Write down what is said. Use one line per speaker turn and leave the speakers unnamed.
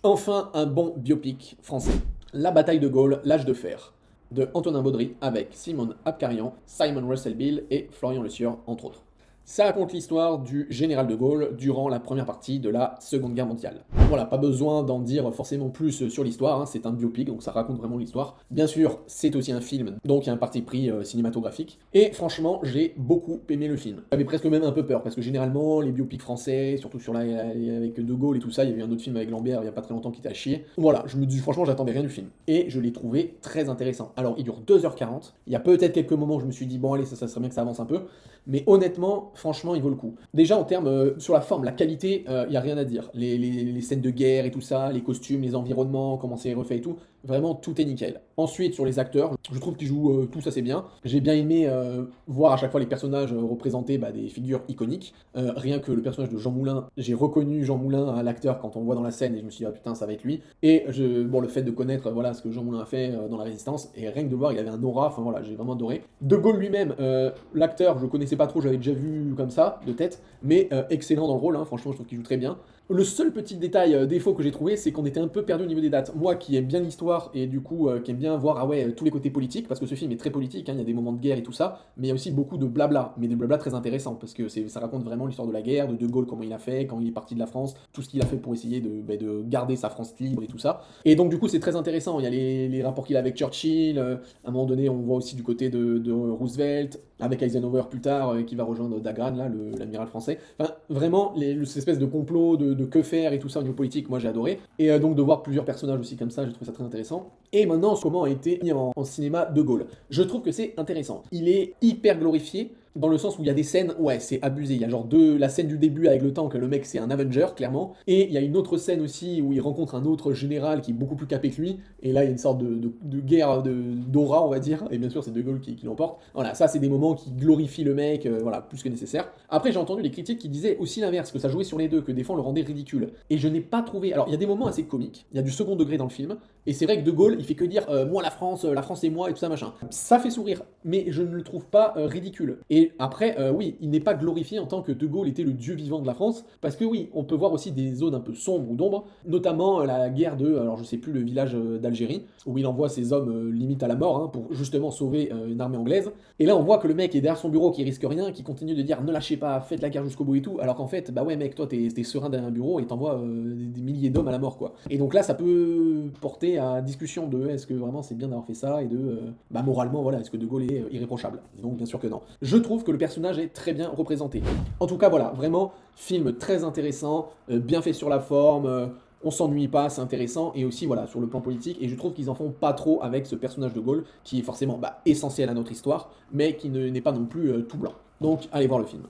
Enfin, un bon biopic français. La bataille de Gaulle, l'âge de fer, de Antonin Baudry avec Simone Abkarian, Simon Russell Bill et Florian Lesueur, entre autres. Ça raconte l'histoire du général de Gaulle durant la première partie de la Seconde Guerre mondiale. Voilà, pas besoin d'en dire forcément plus sur l'histoire, hein, c'est un biopic, donc ça raconte vraiment l'histoire. Bien sûr, c'est aussi un film, donc il y a un parti pris cinématographique. Et franchement, j'ai beaucoup aimé le film. J'avais presque même un peu peur, parce que généralement, les biopics français, surtout avec De Gaulle et tout ça, il y avait un autre film avec Lambert il y a pas très longtemps qui était à chier. Voilà, je me dis franchement, j'attendais rien du film. Et je l'ai trouvé très intéressant. Alors, il dure 2h40, il y a peut-être quelques moments où je me suis dit, bon allez, ça serait bien que ça avance un peu, mais honnêtement, franchement, il vaut le coup. Déjà, en termes, sur la forme, la qualité, il n'y a rien à dire. Les scènes de guerre et tout ça, les costumes, les environnements, comment c'est refait et tout, vraiment, tout est nickel. Ensuite, sur les acteurs, je trouve qu'ils jouent tous assez bien. J'ai bien aimé voir à chaque fois les personnages représenter des figures iconiques. Rien que le personnage de Jean Moulin, j'ai reconnu Jean Moulin à l'acteur quand on le voit dans la scène et je me suis dit, ah putain, ça va être lui. Et bon, le fait de connaître voilà, ce que Jean Moulin a fait dans la Résistance, et rien que de le voir, il avait un aura, enfin voilà, j'ai vraiment adoré. De Gaulle lui-même, l'acteur, je connaissais pas trop, j'avais déjà vu comme ça, de tête, mais excellent dans le rôle, hein, franchement, je trouve qu'il joue très bien. Le seul petit détail, défaut que j'ai trouvé, c'est qu'on était un peu perdu au niveau des dates. Moi qui aime bien l'histoire et du coup qui aime bien voir ah ouais, tous les côtés politiques, parce que ce film est très politique, hein, il y a des moments de guerre et tout ça, mais il y a aussi beaucoup de blabla, mais des blabla très intéressants, parce que ça raconte vraiment l'histoire de la guerre, de Gaulle, comment il a fait, quand il est parti de la France, tout ce qu'il a fait pour essayer de garder sa France libre et tout ça. Et donc du coup c'est très intéressant, il y a les rapports qu'il a avec Churchill, à un moment donné on voit aussi du côté de Roosevelt, avec Eisenhower plus tard, qui va rejoindre Dagan, là, l'amiral français. Enfin, vraiment, cette espèce de complot, de que faire et tout ça au niveau politique, moi j'ai adoré. Et donc de voir plusieurs personnages aussi comme ça, j'ai trouvé ça très intéressant. Et maintenant, comment a été mis en cinéma De Gaulle. Je trouve que c'est intéressant. Il est hyper glorifié, dans le sens où il y a des scènes, ouais, c'est abusé. Il y a genre la scène du début avec le tank, le mec c'est un Avenger, clairement. Et il y a une autre scène aussi où il rencontre un autre général qui est beaucoup plus capé que lui. Et là, il y a une sorte de guerre d'aura, on va dire. Et bien sûr, c'est De Gaulle qui l'emporte. Voilà, ça, c'est des moments qui glorifient le mec, voilà, plus que nécessaire. Après, j'ai entendu des critiques qui disaient aussi l'inverse, que ça jouait sur les deux, que des fois on le rendait ridicule. Et je n'ai pas trouvé. Alors, il y a des moments assez comiques, il y a du second degré dans le film. Et c'est vrai que De Gaulle, il fait que dire moi la France et moi et tout ça machin. Ça fait sourire, mais je ne le trouve pas ridicule. Et après, oui, il n'est pas glorifié en tant que De Gaulle était le dieu vivant de la France, parce que oui, on peut voir aussi des zones un peu sombres ou d'ombre, notamment la guerre alors je sais plus le village d'Algérie, où il envoie ses hommes limite à la mort, hein, pour justement sauver une armée anglaise. Et là, on voit que le mec est derrière son bureau, qui risque rien, qui continue de dire ne lâchez pas, faites la guerre jusqu'au bout et tout, alors qu'en fait, bah ouais mec, toi t'es serein derrière un bureau et t'envoies des milliers d'hommes à la mort quoi. Et donc là, ça peut porter à discussion de est-ce que vraiment c'est bien d'avoir fait ça et moralement voilà, est-ce que De Gaulle est irréprochable. Et donc bien sûr que non. Je trouve que le personnage est très bien représenté. En tout cas voilà, vraiment film très intéressant, bien fait sur la forme. On s'ennuie pas, c'est intéressant, et aussi voilà, sur le plan politique, et je trouve qu'ils en font pas trop avec ce personnage de Gaulle, qui est forcément essentiel à notre histoire, mais qui n'est pas non plus tout blanc. Donc allez voir le film.